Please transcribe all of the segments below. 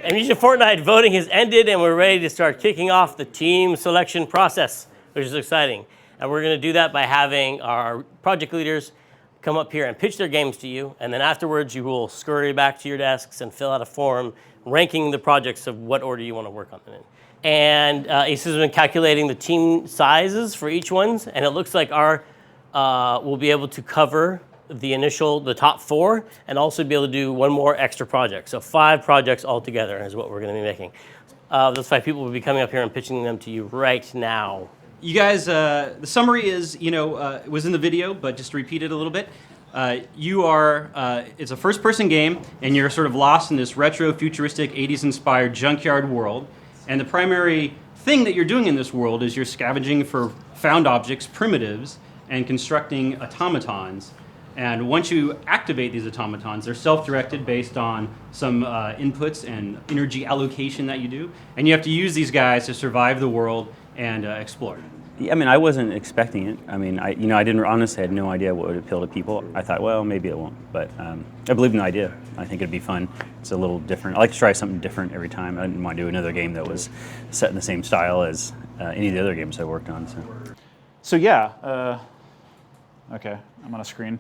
Amnesia Fortnight voting has ended, and we're ready to start kicking off the team selection process, which is exciting. And we're going to do that by having our project leaders come up here and pitch their games to you, and then afterwards you will scurry back to your desks and fill out a form ranking the projects of what order you want to work on them in. And Ace has been calculating the team sizes for each ones, and it looks like we'll be able to cover the top 4, and also be able to do one more extra project. So 5 projects altogether is what we're going to be making. Those 5 people will be coming up here and pitching them to you right now. You guys, the summary is, it was in the video, but just to repeat it a little bit. It's a first-person game, and you're sort of lost in this retro, futuristic, 80s-inspired junkyard world. And the primary thing that you're doing in this world is you're scavenging for found objects, primitives, and constructing automatons. And once you activate these automatons, they're self-directed based on some inputs and energy allocation that you do. And you have to use these guys to survive the world and explore. Yeah, I mean, I wasn't expecting it. I mean, I honestly had no idea what would appeal to people. I thought, well, maybe it won't. But I believe in the idea. I think it'd be fun. It's a little different. I like to try something different every time. I didn't want to do another game that was set in the same style as any of the other games I worked on. So yeah, okay, I'm on a screen.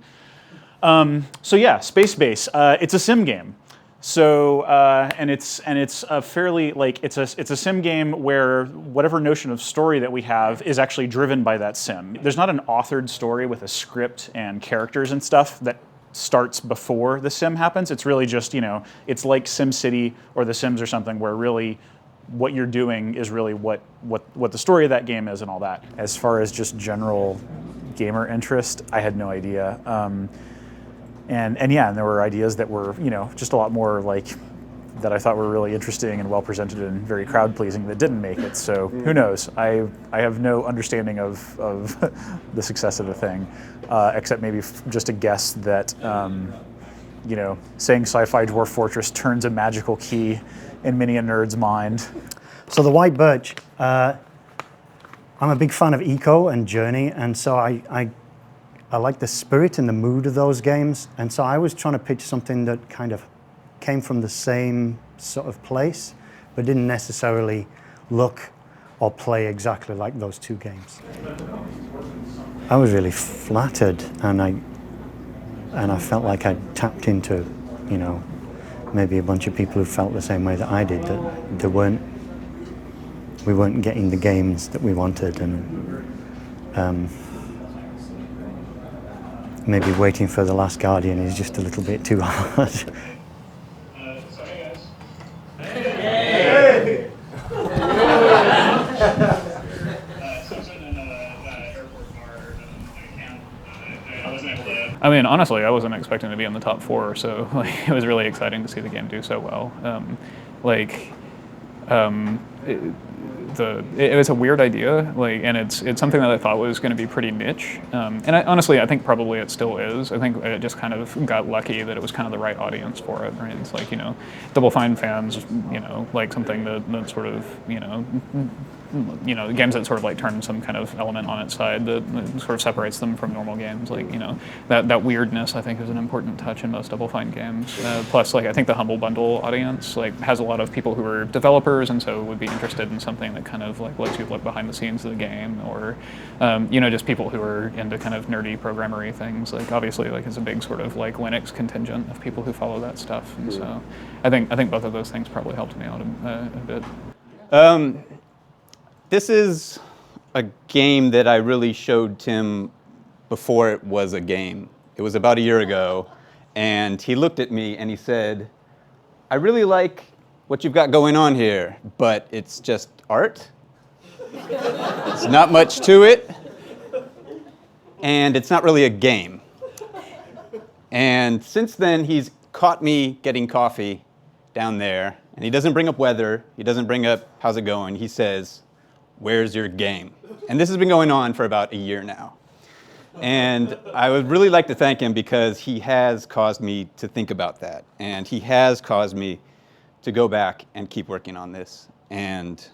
So yeah, Space Base. It's a sim game. So and it's a fairly it's a sim game where whatever notion of story that we have is actually driven by that sim. There's not an authored story with a script and characters and stuff that starts before the sim happens. It's really just it's like SimCity or The Sims or something where really what you're doing is really what the story of that game is and all that. As far as just general gamer interest, I had no idea. And there were ideas that were, just a lot more that I thought were really interesting and well presented and very crowd pleasing that didn't make it. So who knows? I have no understanding of the success of the thing, except maybe just a guess that, saying Sci-Fi Dwarf Fortress turns a magical key in many a nerd's mind. So the White Birch, I'm a big fan of Eco and Journey, and so I like the spirit and the mood of those games, and so I was trying to pitch something that kind of came from the same sort of place, but didn't necessarily look or play exactly like those 2 games. I was really flattered, and I felt like I tapped into, maybe a bunch of people who felt the same way that I did, that we weren't getting the games that we wanted, and maybe waiting for The Last Guardian is just a little bit too hard. So hey guys. Hey! So I'm sitting in the airport bar. I wasn't able to. I mean, honestly, I wasn't expecting to be in the top 4, so it was really exciting to see the game do so well. It was a weird idea, and it's something that I thought was going to be pretty niche. And honestly, I think probably it still is. I think it just kind of got lucky that it was kind of the right audience for it. Right? It's Double Fine fans, like something that sort of, games that sort of turn some kind of element on its side that sort of separates them from normal games. That weirdness I think is an important touch in most Double Fine games. Plus, I think the Humble Bundle audience has a lot of people who are developers and so would be interested in something that kind of lets you look behind the scenes of the game, or just people who are into kind of nerdy programmery things. Obviously it's a big sort of Linux contingent of people who follow that stuff, and so I think both of those things probably helped me out a bit. This is a game that I really showed Tim before it was a game. It was about a year ago, and he looked at me and he said, "I really like what you've got going on here, but it's just art. It's not much to it, and it's not really a game." And since then, he's caught me getting coffee down there, and he doesn't bring up weather, he doesn't bring up how's it going, he says, "Where's your game?" And this has been going on for about a year now. And I would really like to thank him because he has caused me to think about that, and he has caused me to go back and keep working on this. And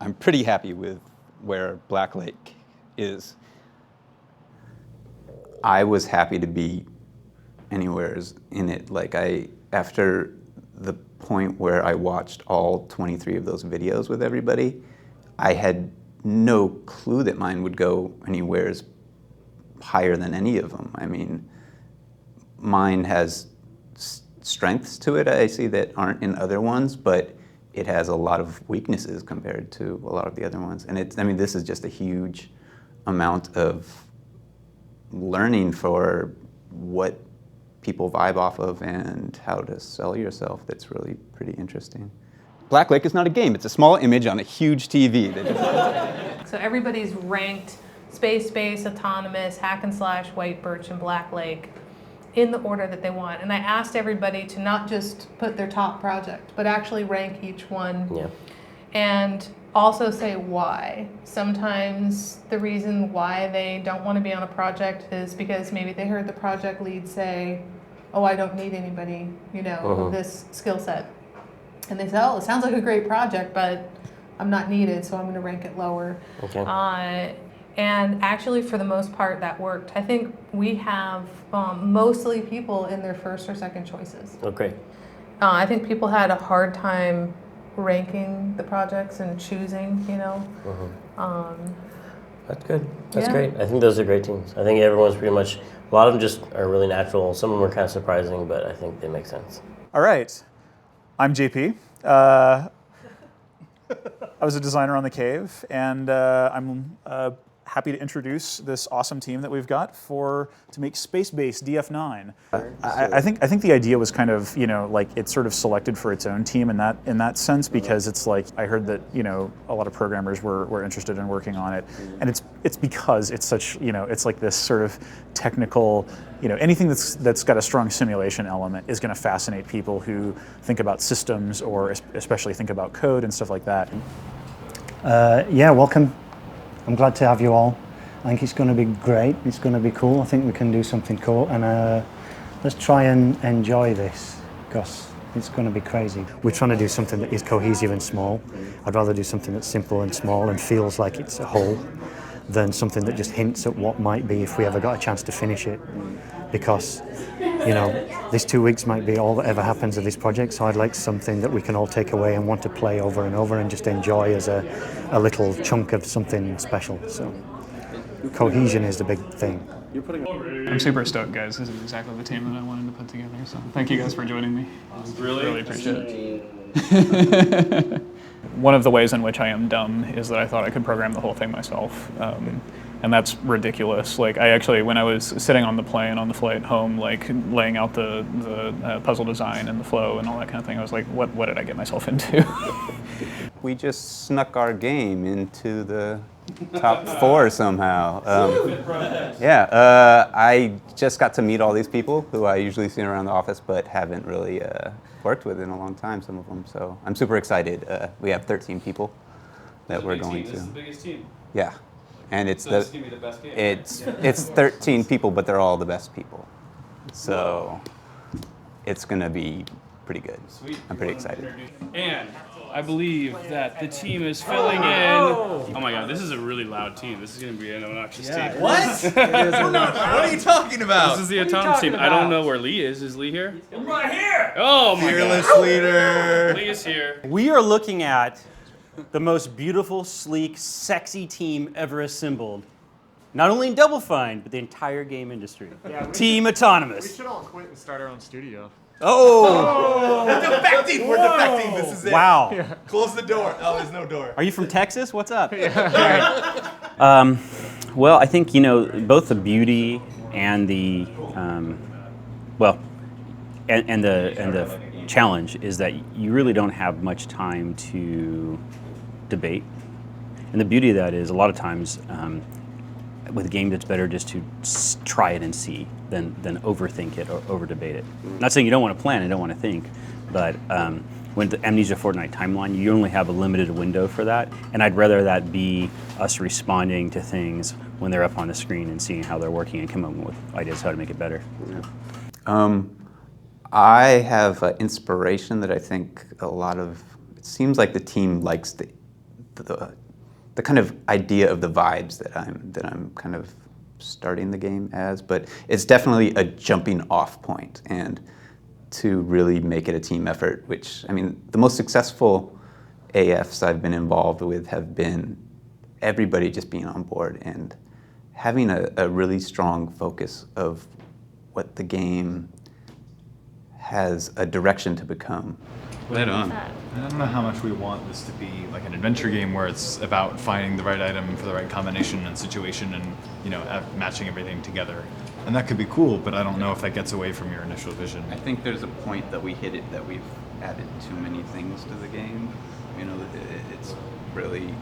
I'm pretty happy with where Black Lake is. I was happy to be anywhere in it. After the point where I watched all 23 of those videos with everybody, I had no clue that mine would go anywhere higher than any of them. I mean, mine has strengths to it, I see, that aren't in other ones, but it has a lot of weaknesses compared to a lot of the other ones. And I mean, this is just a huge amount of learning for what people vibe off of and how to sell yourself. That's really pretty interesting. Black Lake is not a game. It's a small image on a huge TV. So everybody's ranked space-based, autonomous, hack and slash, white birch, and Black Lake in the order that they want. And I asked everybody to not just put their top project, but actually rank each one. Yeah. And also say why. Sometimes the reason why they don't want to be on a project is because maybe they heard the project lead say, oh, I don't need anybody, you know, of this skill set. And they say, oh, it sounds like a great project, but I'm not needed, so I'm going to rank it lower. Okay. And actually, for the most part, that worked. I think we have mostly people in their first or second choices. Okay. I think people had a hard time ranking the projects and choosing, you know. That's good. That's Yeah. great. I think those are great teams. I think everyone's pretty much, a lot of them just are really natural. Some of them are kind of surprising, but I think they make sense. All right. I'm JP. I was a designer on The Cave, and I'm happy to introduce this awesome team that we've got to make space-based DF9. I think the idea was kind of, you know, like it's sort of selected for its own team in that sense, because it's like I heard that, you know, a lot of programmers were interested in working on it, and it's because it's such, you know, it's like this sort of technical, you know, anything that's got a strong simulation element is going to fascinate people who think about systems or especially think about code and stuff like that. Yeah, welcome. I'm glad to have you all. I think it's going to be great. It's going to be cool. I think we can do something cool, and let's try and enjoy this, because it's going to be crazy. We're trying to do something that is cohesive and small. I'd rather do something that's simple and small and feels like it's a whole than something that just hints at what might be if we ever got a chance to finish it. Because, you know, these 2 weeks might be all that ever happens of this project, so I'd like something that we can all take away and want to play over and over and just enjoy as a little chunk of something special. So cohesion is the big thing. I'm super stoked, guys. This is exactly the team that I wanted to put together. So thank you guys for joining me. Really appreciate it. One of the ways in which I am dumb is that I thought I could program the whole thing myself. And that's ridiculous. Like, I actually, when I was sitting on the plane on the flight home, like laying out the puzzle design and the flow and all that kind of thing, I was like, what did I get myself into? We just snuck our game into the top 4 somehow. I just got to meet all these people who I usually see around the office, but haven't really worked with in a long time, some of them. So I'm super excited. We have 13 people that we're going to. This is the biggest team. Yeah. And it's This is gonna be the best game. it's 13 people, but they're all the best people. So it's gonna be pretty good. Sweet. I'm pretty excited. And I believe that the team is filling in. Oh my god, this is a really loud team. This is gonna be an obnoxious team. What? What are you talking about? This is the autonomous team. I don't know where Lee is. Is Lee here? I'm right here. Oh my Fearless god. leader. Lee is here. We are looking at the most beautiful, sleek, sexy team ever assembled. Not only in Double Fine, but the entire game industry. Team Autonomous. We should all quit and start our own studio. Oh! We're defecting. We're defecting. This is it. Wow. Yeah. Close the door. Oh, there's no door. Are you from Texas? What's up? Well, I think, you know, both the beauty and the and the challenge is that you really don't have much time to debate. And the beauty of that is a lot of times with a game, it's better just to try it and see than overthink it or over debate it. I'm not saying you don't want to plan and don't want to think, but when the Amnesia Fortnight timeline, you only have a limited window for that, and I'd rather that be us responding to things when they're up on the screen and seeing how they're working and come up with ideas how to make it better. I have inspiration that I think it seems like the team likes the kind of idea of the vibes that I'm kind of starting the game as, but it's definitely a jumping off point. And to really make it a team effort, which, I mean, the most successful AFs I've been involved with have been everybody just being on board and having a really strong focus of what the game has a direction to become. Right on. I don't know how much we want this to be like an adventure game where it's about finding the right item for the right combination and situation and, you know, matching everything together. And that could be cool, but I don't know if that gets away from your initial vision. I think there's a point that we hit it that we've added too many things to the game. You know, it's really,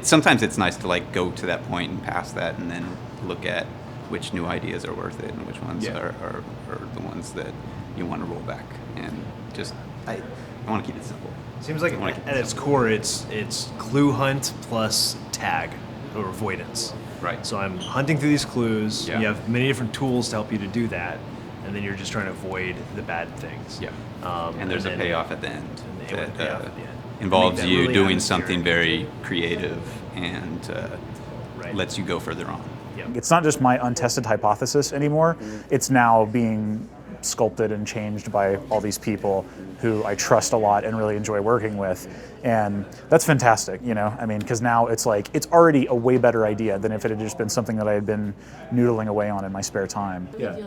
sometimes it's nice to like go to that point and past that and then look at which new ideas are worth it and which ones are the ones that you want to roll back. And just, I want to keep it simple. Seems like at its core, it's clue hunt plus tag or avoidance. Right. So I'm hunting through these clues. Yeah. You have many different tools to help you to do that, and then you're just trying to avoid the bad things. Yeah. And there's a payoff at the end that payoff at the end. involves That you really doing atmospheric. something very creative and lets you go further on. It's not just my untested hypothesis anymore. It's now being sculpted and changed by all these people who I trust a lot and really enjoy working with. And that's fantastic, you know? I mean, because now it's like, it's already a way better idea than if it had just been something that I had been noodling away on in my spare time. Yeah.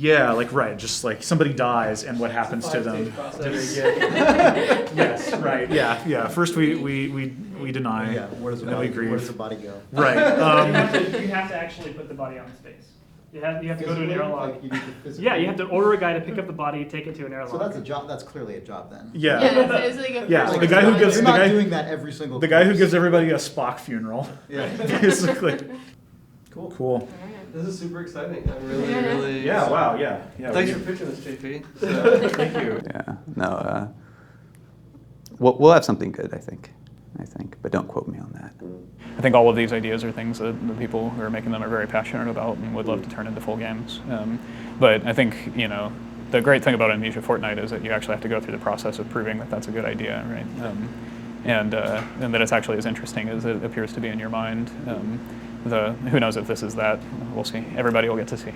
Yeah, like, right, just like somebody dies and what happens to them. Do they get... Yes, right, yeah. First we deny, Where does the body go? Right. You have to actually put the body on the space. You have to go to an airlock. Like you need to Yeah, you have to order a guy to pick up the body, take it to an airlock. So that's a job. That's clearly a job then. Yeah. It's like a The guy who gives You're not doing that every single. the guy who gives everybody a Spock funeral. Yeah. Basically. Cool. This is super exciting. I'm really. Yeah. Wow. Yeah. Thanks for pitching this, JP. Thank you. Yeah. No. We'll have something good, I think, but don't quote me on that. I think all of these ideas are things that the people who are making them are very passionate about and would love to turn into full games. But I think, you know, the great thing about Amnesia Fortnight is that you actually have to go through the process of proving that that's a good idea, right? And that it's actually as interesting as it appears to be in your mind. Who knows if this is that? We'll see. Everybody will get to see.